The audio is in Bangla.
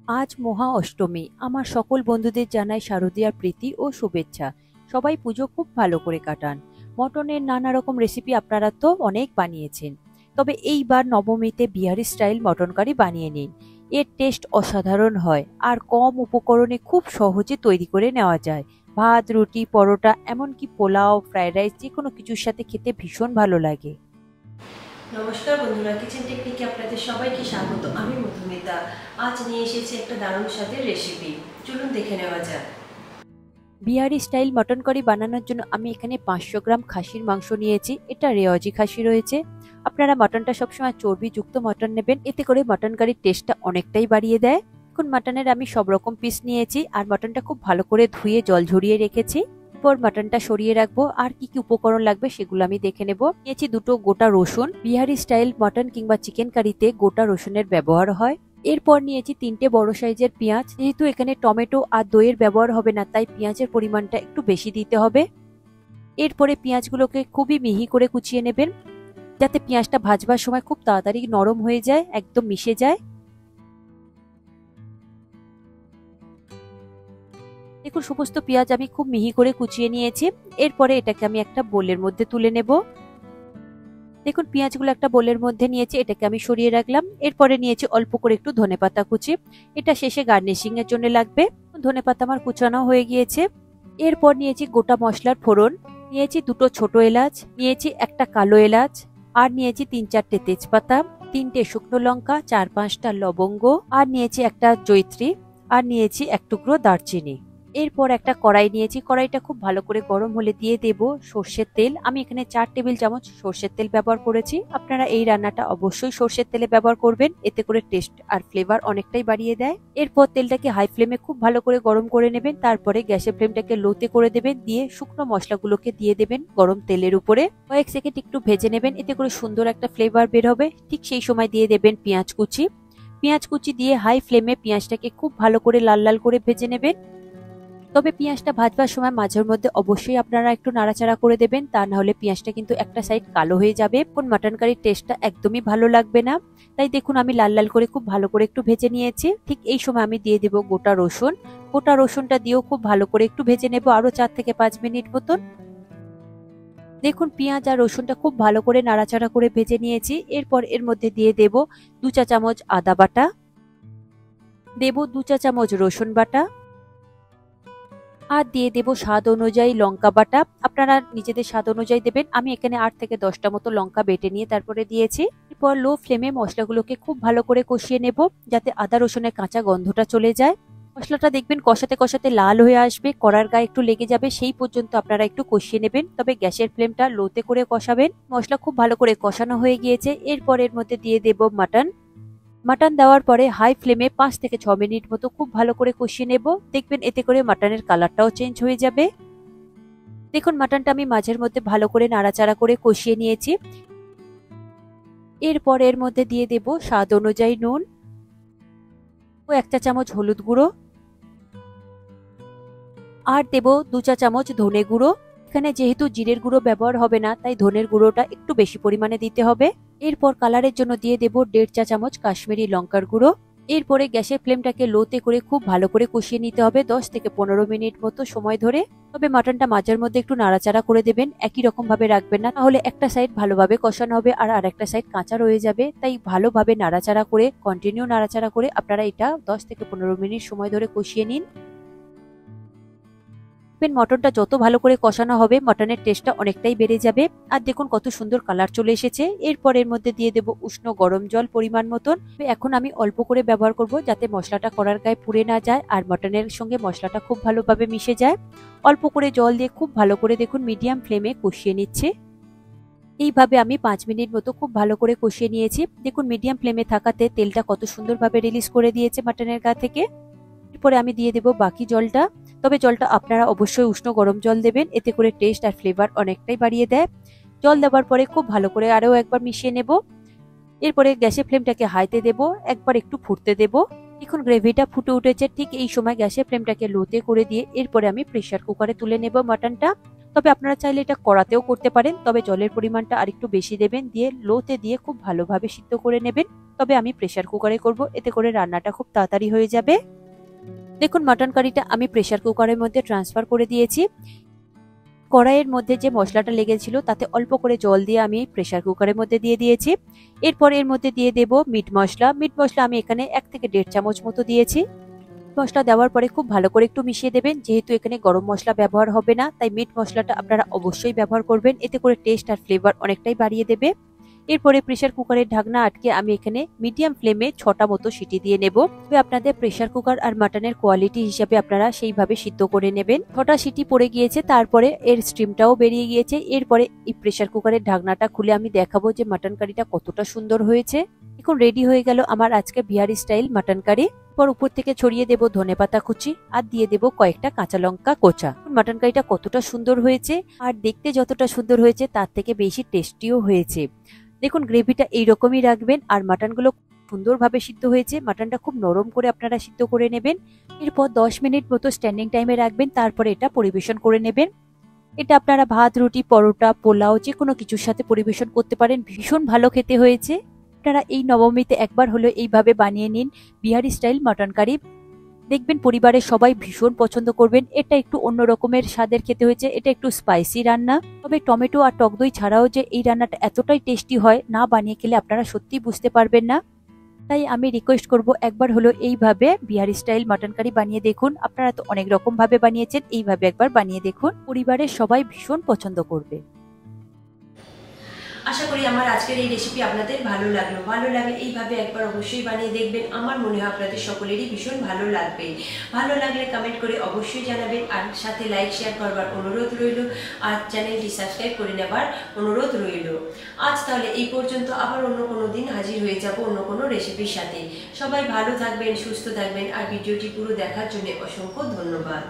আজ মহা অষ্টমী। আমার সকল বন্ধুদের জানাই শারদীয়ার প্রীতি ও শুভেচ্ছা। সবাই পুজো খুব ভালো করে কাটান। মটনের নানা রকম রেসিপি আপনারা তো অনেক বানিয়েছেন, তবে এইবার নবমীতে বিহারি স্টাইল মটন কারি বানিয়ে নিন। এর টেস্ট অসাধারণ হয় আর কম উপকরণে খুব সহজে তৈরি করে নেওয়া যায়। ভাত, রুটি, পরোটা, এমনকি পোলাও, ফ্রাইড রাইস, যে কোনো কিছুর সাথে খেতে ভীষণ ভালো লাগে। নমস্কার বন্ধুরা, কিচেন টেকনিকে আপনাদের সবাইকে স্বাগত। আমি মধুমিতা। আজ নিয়ে এসেছি একটা দারুণ স্বাদের রেসিপি। চলুন দেখে নেওয়া যাক। বিহারি স্টাইল মটন কারি বানানোর জন্য আমি এখানে 500 গ্রাম খাসির মাংস নিয়েছি। এটা রেওয়াজি খাসি রয়েছে। আপনারা মটনটা সবসময় চর্বিযুক্ত মটন নেবেন, এতে করে মটন কারির টেস্টটা অনেকটাই বাড়িয়ে দেয়। এখন মটনের আমি সব রকম পিস নিয়েছি আর মটনটা খুব ভালো করে ধুয়ে জল ঝরিয়ে রেখেছি। এরপর মটনটা সরিয়ে রাখবো আর কি কি উপকরণ লাগবে সেগুলো আমি দেখে নেব। নিয়েছি দুটো গোটা রসুন। বিহারি স্টাইল মটন কিংবা চিকেন কারিতে গোটা রসুনের ব্যবহার হয়। এরপর নিয়েছি 3টে বড় সাইজের পেঁয়াজ। যেহেতু এখানে টমেটো আর দইয়ের ব্যবহার হবে না, তাই পেঁয়াজের পরিমাণটা একটু বেশি দিতে হবে। এরপরে পেঁয়াজগুলোকে খুবই মিহি করে কুচিয়ে নেবেন, যাতে পেঁয়াজটা ভাজবার সময় খুব তাড়াতাড়ি নরম হয়ে যায়, একদম মিশে যায়। দেখুন, সমস্ত পেঁয়াজ আমি খুব মিহি করে কুচিয়ে নিয়েছি। এরপরে এটাকে আমি একটা বোলের মধ্যে তুলে নেব। দেখুন, পেঁয়াজগুলো একটা বোলের মধ্যে নিয়েছি, এটাকে আমি সরিয়ে রাখলাম। এরপরে নিয়েছি অল্প করে একটু ধনেপাতা কুচি। এটা শেষে গার্নিশিং এর জন্য লাগবে। ধনেপাতা আমার কুচানো হয়ে গিয়েছে। এরপর নিয়েছি গোটা মশলার ফোড়ন। নিয়েছি দুটো ছোট এলাচ, নিয়েছি একটা কালো এলাচ, আর নিয়েছি 3-4টে তেজপাতা, 3টে শুকনো লঙ্কা, 4-5টা লবঙ্গ, আর নিয়েছি একটা জয়িত্রী, আর নিয়েছি এক টুকরো দারচিনি। এরপর একটা কড়াই নিয়েছি। কড়াইটা খুব ভালো করে গরম হলে দিয়ে দেব সর্ষের তেল। আমি এখানে 4 টেবিল চামচ সর্ষের তেল ব্যবহার করেছি। আপনারা এই রান্নাটা অবশ্যই সর্ষের তেলে ব্যবহার করবেন, এতে করে টেস্ট আর ফ্লেভার অনেকটাই বাড়িয়ে দেয়। এরপর তেলটাকে হাই ফ্লেমে খুব ভালো করে গরম করে নেবেন। তারপরে গ্যাসের ফ্লেমটাকে লোতে করে দেবেন, দিয়ে শুকনো মশলাগুলোকে দিয়ে দেবেন গরম তেলের উপরে। কয়েক সেকেন্ড একটু ভেজে নেবেন, এতে করে সুন্দর একটা ফ্লেভার বের হবে। ঠিক সেই সময় দিয়ে দেবেন পেঁয়াজ কুচি। পেঁয়াজ কুচি দিয়ে হাই ফ্লেমে পেঁয়াজটাকে খুব ভালো করে লাল লাল করে ভেজে নেবেন। তবে পেঁয়াজটা ভাজবার সময় মাঝের মধ্যে অবশ্যই আপনারা একটু নাড়াচাড়া করে দেবেন, তা না হলে পেঁয়াজটা কিন্তু একটা সাইড কালো হয়ে যাবে। কোন মাটন কারির টেস্টটা একদমই ভালো লাগবে না। তাই দেখুন, আমি লাল লাল করে খুব ভালো করে একটু ভেজে নিয়েছি। ঠিক এই সময় আমি দিয়ে দেব গোটা রসুন। গোটা রসুনটা দিয়েও খুব ভালো করে একটু ভেজে নেব, আরো 4 থেকে 5 মিনিট মতন। দেখুন, পেঁয়াজ আর রসুনটা খুব ভালো করে নাড়াচাড়া করে ভেজে নিয়েছি। এরপর এর মধ্যে দিয়ে দেব 2 চা চামচ আদা বাটা, দেব 2 চা চামচ রসুন বাটা, আর দিয়ে দেব স্বাদ অনুযায়ী লঙ্কা বাটা। আপনারা নিজেদের স্বাদ অনুযায়ী দেবেন। আমি এখানে 8 থেকে 10টা মতো লঙ্কা বেটে নিয়ে তারপরে দিয়েছি। এরপর লো ফ্লেমে মশলাগুলোকে খুব ভালো করে কষিয়ে নেব, যাতে আদা রসুনের কাঁচা গন্ধটা চলে যায়। মশলাটা দেখবেন কষাতে কষাতে লাল হয়ে আসবে, কড়ার গায়ে একটু লেগে যাবে, সেই পর্যন্ত আপনারা একটু কষিয়ে নেবেন। তবে গ্যাসের ফ্লেমটা লোতে করে কষাবেন। মশলা খুব ভালো করে কষানো হয়ে গিয়েছে। এরপর এর মধ্যে দিয়ে দেব মাটন। মাটন দেওয়ার পরে হাই ফ্লেমে 5 থেকে 6 মিনিট মতো খুব ভালো করে কষিয়ে নেব। দেখবেন এতে করে মাটনের কালারটাও চেঞ্জ হয়ে যাবে। দেখুন, মাটনটা আমি মাঝের মধ্যে ভালো করে নাড়াচাড়া করে কষিয়ে নিয়েছি। এরপর এর মধ্যে দিয়ে দেব স্বাদ অনুযায়ী নুন ও 1 চা চামচ হলুদ গুঁড়ো, আর দেব 2 চা চামচ ধনে গুঁড়ো। এখানে যেহেতু জিরের গুঁড়ো ব্যবহার হবে না, তাই ধনের গুঁড়োটা একটু বেশি পরিমাণে দিতে হবে। এরপর কালারের জন্য দিয়ে দেব 1.5 চা চামচ কাশ্মীরি লঙ্কার গুঁড়ো। এরপরে গ্যাসের ফ্লেমটাকে লোতে করে খুব ভালো করে কষিয়ে নিতে হবে 10 থেকে 15 মিনিট মতো সময় ধরে। তবে মাটনটা মাঝের মধ্যে একটু নাড়াচাড়া করে দেবেন, একই রকম ভাবে রাখবেন না, তাহলে একটা সাইড ভালোভাবে কষানো হবে আর আরেকটা সাইড কাঁচা রয়ে যাবে। তাই ভালোভাবে নাড়াচাড়া করে, কন্টিনিউ নাড়াচাড়া করে আপনারা এটা 10 থেকে 15 মিনিট সময় ধরে কষিয়ে নিন। মটনটা যত ভালো করে কষানো হবে, মটনের টেস্টটা অনেকটাই বেড়ে যাবে। আর দেখুন কত সুন্দর কালার চলে এসেছে। এরপর এর মধ্যে দিয়ে দেব উষ্ণ গরম জল পরিমাণ মতন। এখন আমি অল্প করে ব্যবহার করব, যাতে মশলাটা কড়ার গায়ে পুড়ে না যায় আর মটনের সঙ্গে মশলাটা খুব ভালোভাবে মিশে যায়। অল্প করে জল দিয়ে খুব ভালো করে দেখুন মিডিয়াম ফ্লেমে কষিয়ে নিচ্ছে। এইভাবে আমি 5 মিনিট মতো খুব ভালো করে কষিয়ে নিয়েছি। দেখুন, মিডিয়াম ফ্লেমে থাকাতে তেলটা কত সুন্দরভাবে রিলিজ করে দিয়েছে মাটনের গা থেকে। এরপরে আমি দিয়ে দেব বাকি জলটা। তবে জলটা আপনারা অবশ্যই উষ্ণ গরম জল দেবেন, এতে করে টেস্ট আর ফ্লেভার অনেকটাই বাড়িয়ে দেয়। জল দেওয়ার পরে খুব ভালো করে আরও একবার মিশিয়ে নেব। এরপরে গ্যাসের ফ্লেমটাকে হাইতে দেব, একবার একটু ফুটতে দেব। এখন গ্রেভিটা ফুটে উঠেছে। ঠিক এই সময় গ্যাসের ফ্লেমটাকে লোতে করে দিয়ে এরপরে আমি প্রেসার কুকারে তুলে নেব মাটনটা। তবে আপনারা চাইলে এটা কড়াতেও করতে পারেন, তবে জলের পরিমাণটা আরেকটু বেশি দেবেন, দিয়ে লোতে দিয়ে খুব ভালোভাবে সিদ্ধ করে নেবেন। তবে আমি প্রেসার কুকারে করব, এতে করে রান্নাটা খুব তাড়াতাড়ি হয়ে যাবে। দেখুন মাটন কারিটা আমি প্রেসার কুকারের মধ্যে ট্রান্সফার করে দিয়েছি। কড়াইয়ের মধ্যে যে মশলাটা লেগেছিল তাতে অল্প করে জল দিয়ে আমি প্রেসার কুকারের মধ্যে দিয়ে দিয়েছি। এরপর এর মধ্যে দিয়ে দেব মিট মশলা। মিট মশলা আমি এখানে 1 থেকে 1.5 চামচ মতো দিয়েছি। মশলা দেওয়ার পরে খুব ভালো করে একটু মিশিয়ে দেবেন। যেহেতু এখানে গরম মশলা ব্যবহার হবে না, তাই মিট মশলাটা আপনারা অবশ্যই ব্যবহার করবেন, এতে করে টেস্ট আর ফ্লেভার অনেকটাই বাড়িয়ে দেবে। এরপরে প্রেসার কুকারের ঢাকনা আটকে আমি এখানে মিডিয়াম ফ্লেমে 6টা মতো সিটি দিয়ে নেব। তবে আপনাদের প্রেসার কুকার আর মাটনের কোয়ালিটি হিসাবে আপনারা সেইভাবে সিদ্ধ করে নেবেন। 6টা সিটি পড়ে গিয়েছে, তারপরে এর স্টিমটাও বেরিয়ে গিয়েছে। এরপরে এই প্রেসার কুকারের ঢাকনাটা খুলে আমি দেখাবো যে মাটন কারিটা কতটা সুন্দর হয়েছে। এখন রেডি হয়ে গেল আমার আজকে বিহারি স্টাইল মাটন কারি। পর উপর থেকে ছড়িয়ে দেব ধনেপাতা কুচি আর দিয়ে দেব কয়েকটা কাঁচা লঙ্কা কোচা। মাটন কারিটা কতটা সুন্দর হয়েছে, আর দেখতে যতটা সুন্দর হয়েছে তার থেকে বেশি টেস্টিও হয়েছে। দেখুন গ্রেভিটা এইরকমই রাখবেন, আর মাটনগুলো সুন্দরভাবে সিদ্ধ হয়েছে। মাটনটা খুব নরম করে আপনারা সিদ্ধ করে নেবেন। এরপর 10 মিনিট মতো স্ট্যান্ডিং টাইমে রাখবেন, তারপরে এটা পরিবেশন করে নেবেন। এটা আপনারা ভাত, রুটি, পরোটা, পোলাও যে কোনো কিছুর সাথে পরিবেশন করতে পারেন। ভীষণ ভালো খেতে হয়েছে। আপনারা এই নবমীতে একবার হলেও এইভাবে বানিয়ে নিন বিহারি স্টাইল মাটন কারি। দেখবেন পরিবারের সবাই ভীষণ পছন্দ করবেন। এটা একটু অন্য রকমের স্বাদের খেতে হয়েছে, এটা একটু স্পাইসি রান্না। তবে টমেটো আর টক দই ছাড়াও যে এই রান্নাটা এতটাই টেস্টি হয়, না বানিয়ে খেলে আপনারা সত্যিই বুঝতে পারবেন না। তাই আমি রিকোয়েস্ট করব একবার হলো এইভাবে বিহারি স্টাইল মাটন কারি বানিয়ে দেখুন। আপনারা তো অনেক রকম ভাবে বানিয়েছেন, এইভাবে একবার বানিয়ে দেখুন, পরিবারের সবাই ভীষণ পছন্দ করবে। আশা করি আমার আজকের এই রেসিপি আপনাদের ভালো লাগলো। ভালো লাগে এইভাবে একবার অবশ্যই বানিয়ে দেখবেন। আমার মনে হয় আপনাদের সকলেরই ভীষণ ভালো লাগবে। ভালো লাগলে কমেন্ট করে অবশ্যই জানাবেন, আর সাথে লাইক শেয়ার করবার অনুরোধ রইল, আর চ্যানেলটি সাবস্ক্রাইব করে নেবার অনুরোধ রইল। আজ তাহলে এই পর্যন্ত, আবার অন্য কোনো দিন হাজির হয়ে যাব অন্য কোনো রেসিপির সাথে। সবাই ভালো থাকবেন, সুস্থ থাকবেন, আর ভিডিওটি পুরো দেখার জন্য অসংখ্য ধন্যবাদ।